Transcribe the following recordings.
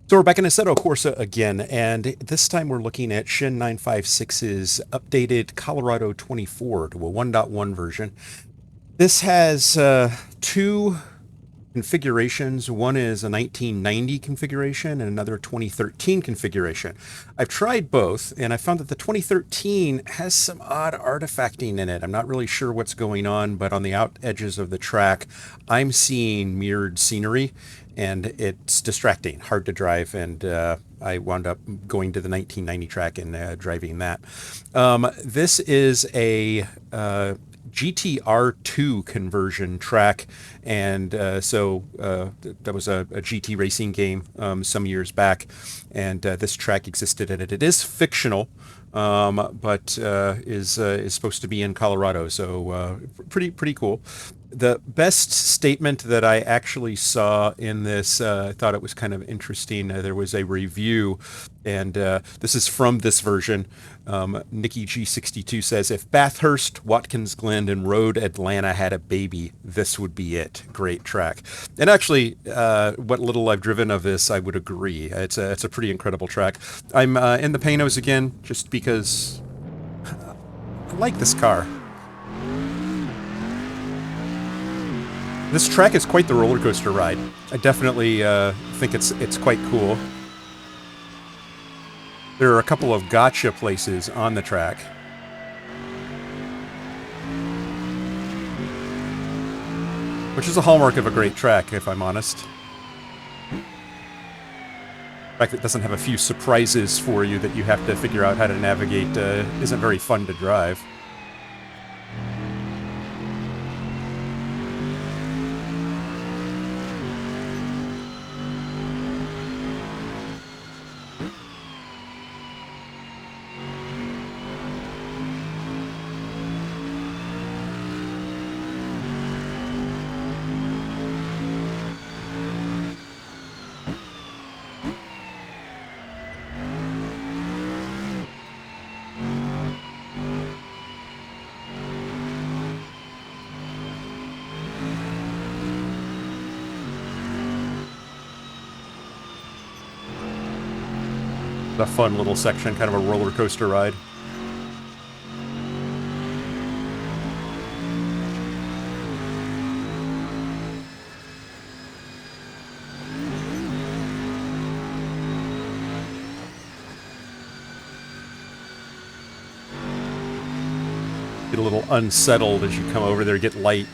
So we're back in Assetto Corsa again, and this time we're looking at Shin 956's updated Colorado 24 to a 1.1 version. This has two configurations. One is a 1990 configuration and another 2013 configuration. I've tried both, and I found that the 2013 has some odd artifacting in it. I'm not really sure what's going on, but on the out edges of the track, I'm seeing mirrored scenery, and it's distracting, hard to drive, and I wound up going to the 1990 track and driving that. This is a GTR2 conversion track, and that was a GT racing game some years back, and this track existed in it. It is fictional, but is supposed to be in Colorado, so pretty cool. The best statement that I actually saw in this, I thought it was kind of interesting. There was a review, and this is from this version. Nikki G62 says, "If Bathurst, Watkins Glen, and Road Atlanta had a baby, this would be it." Great track. And actually, what little I've driven of this, I would agree. It's a pretty incredible track. I'm in the Panoz again, just because I like this car. This track is quite the roller coaster ride. I definitely think it's quite cool. There are a couple of gotcha places on the track. Which is a hallmark of a great track, if I'm honest. The fact that it doesn't have a few surprises for you that you have to figure out how to navigate isn't very fun to drive. A fun little section, kind of a roller coaster ride. Get a little unsettled as you come over there, get light.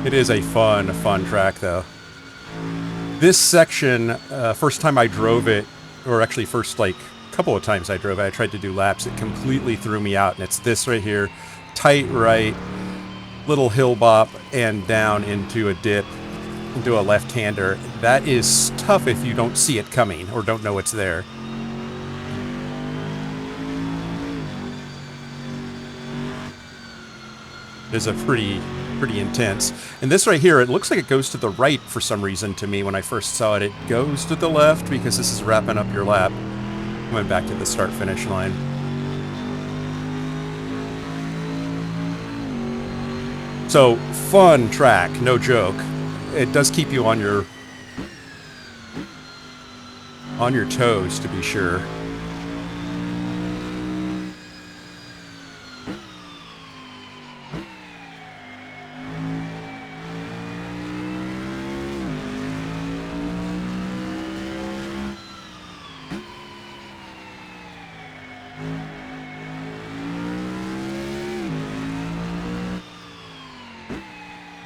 It is a fun track, though. This section, first time I drove it, or actually first, like, couple of times I drove it, I tried to do laps, it completely threw me out, and it's this right here. Tight right, little hill bop, and down into a dip, into a left-hander. That is tough if you don't see it coming, or don't know it's there. It is a pretty intense. And this right here, it looks like it goes to the right for some reason to me when I first saw it. It goes to the left because this is wrapping up your lap. Went back to the start-finish line. So, fun track, no joke. It does keep you on your toes, to be sure.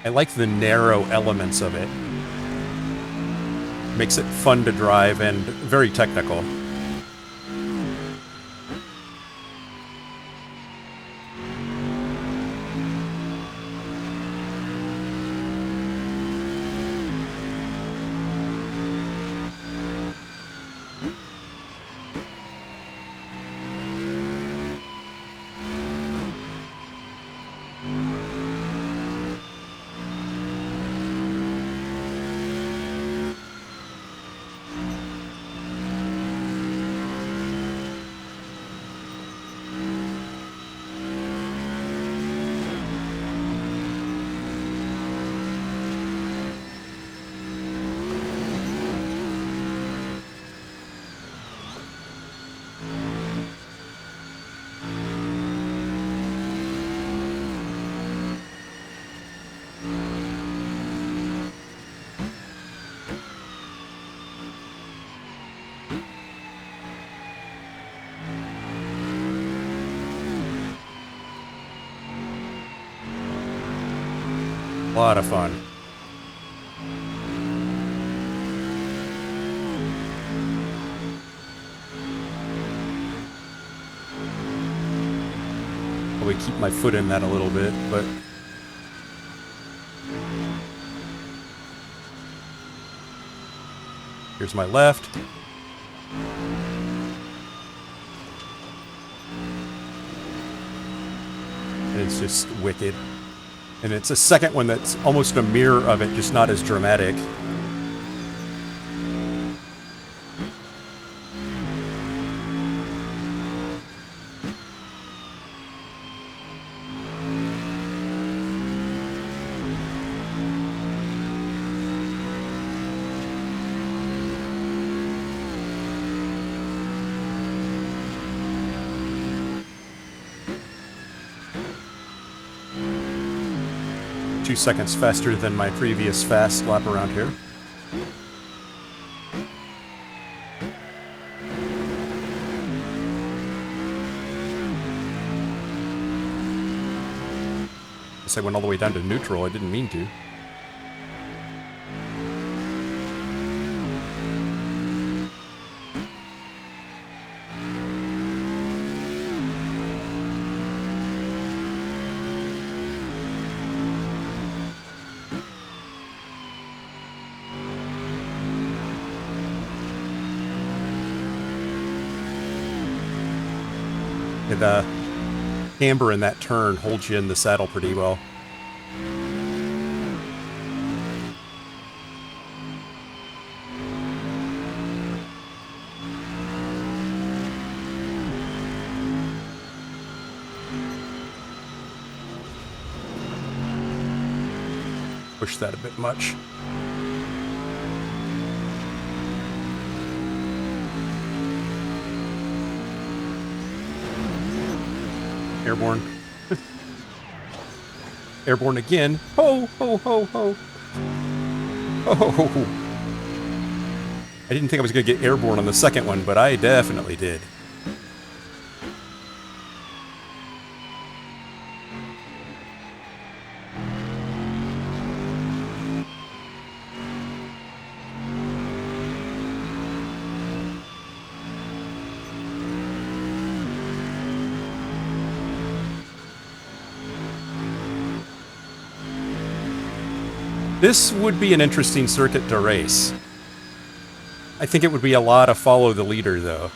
I like the narrow elements of it. Makes it fun to drive and very technical. A lot of fun. Probably keep my foot in that a little bit, but... Here's my left. And it's just wicked. And it's a second one that's almost a mirror of it, just not as dramatic. Two seconds faster than my previous fast lap around here. Guess I went all the way down to neutral. I didn't mean to. The camber in that turn holds you in the saddle pretty well. Push that a bit much. Airborne. Airborne again. Ho, ho, ho, ho. Oh. I didn't think I was going to get airborne on the second one, but I definitely did. This would be an interesting circuit to race. I think it would be a lot of follow the leader, though.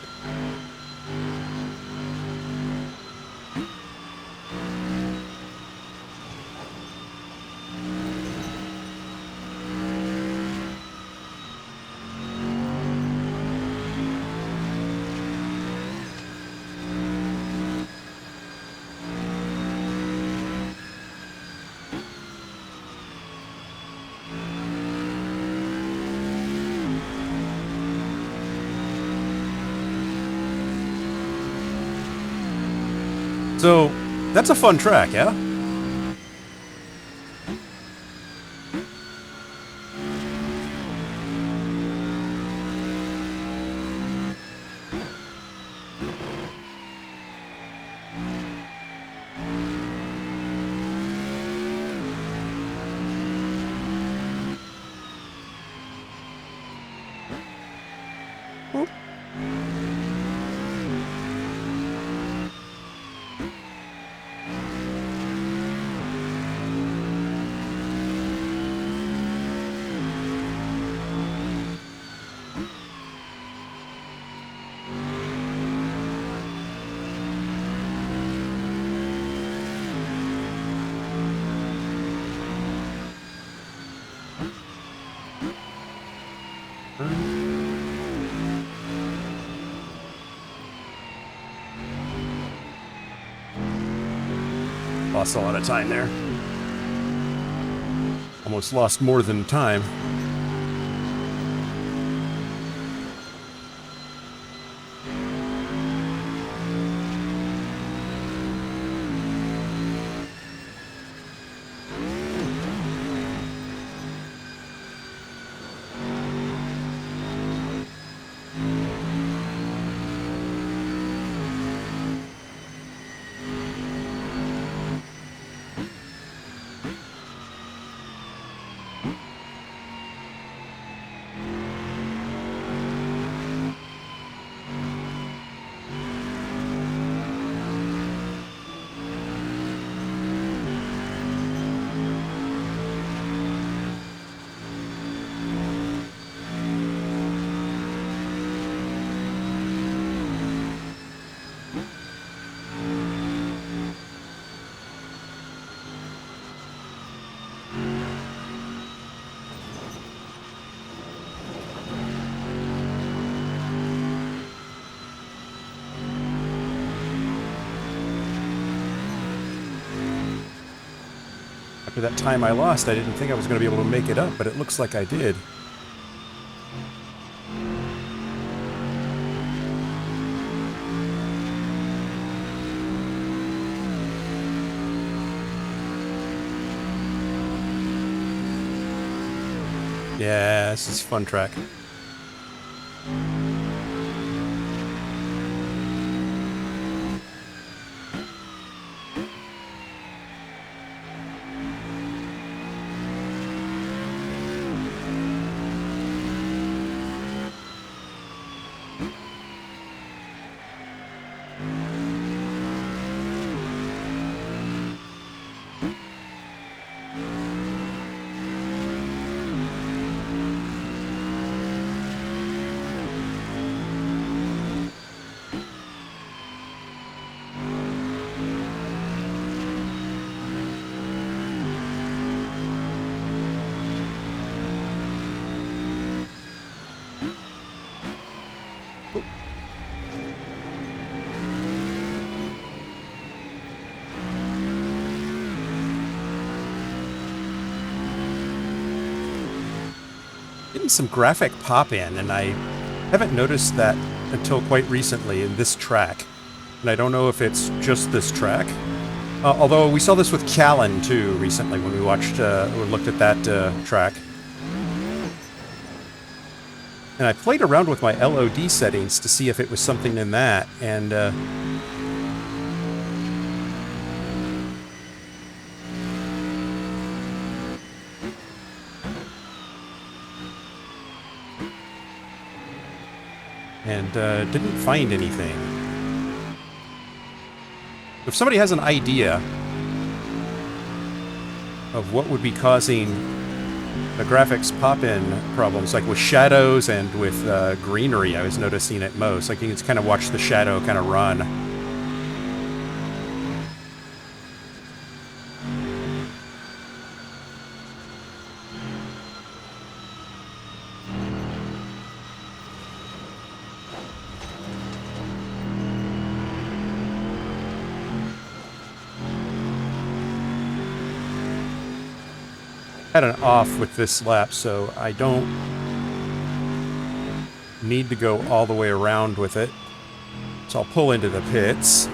So, that's a fun track, yeah? Lost a lot of time there. Almost lost more than time. After that time I lost, I didn't think I was going to be able to make it up, but it looks like I did. Yeah, this is a fun track. Getting some graphic pop in, and I haven't noticed that until quite recently in this track. And I don't know if it's just this track. Although we saw this with Callan too recently when we watched or looked at that track. And I played around with my LOD settings to see if it was something in that, and didn't find anything. If somebody has an idea of what would be causing the graphics pop-in problems, like with shadows and with greenery, I was noticing it most. Like you can just kind of watch the shadow kind of run. Had an off with this lap, so I don't need to go all the way around with it. So I'll pull into the pits.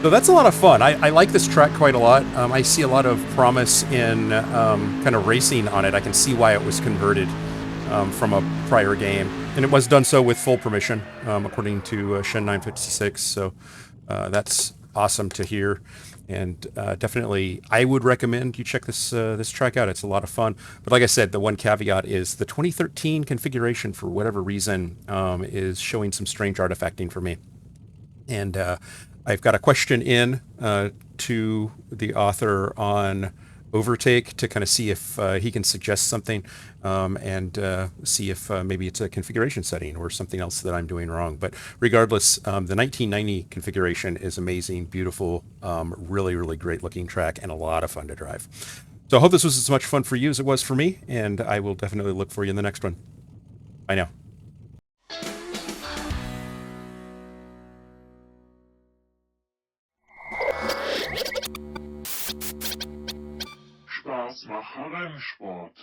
So that's a lot of fun. I like this track quite a lot. I see a lot of promise in kind of racing on it. I can see why it was converted from a prior game. And it was done so with full permission, according to Shen 956. So that's awesome to hear. And definitely, I would recommend you check this track out. It's a lot of fun. But like I said, the one caveat is the 2013 configuration, for whatever reason, is showing some strange artifacting for me. And I've got a question in to the author on overtake to kind of see if he can suggest something and see if maybe it's a configuration setting or something else that I'm doing wrong. But regardless, the 1990 configuration is amazing, beautiful, really, really great looking track and a lot of fun to drive. So I hope this was as much fun for you as it was for me, and I will definitely look for you in the next one. Bye now. Spaß machen Rennsport.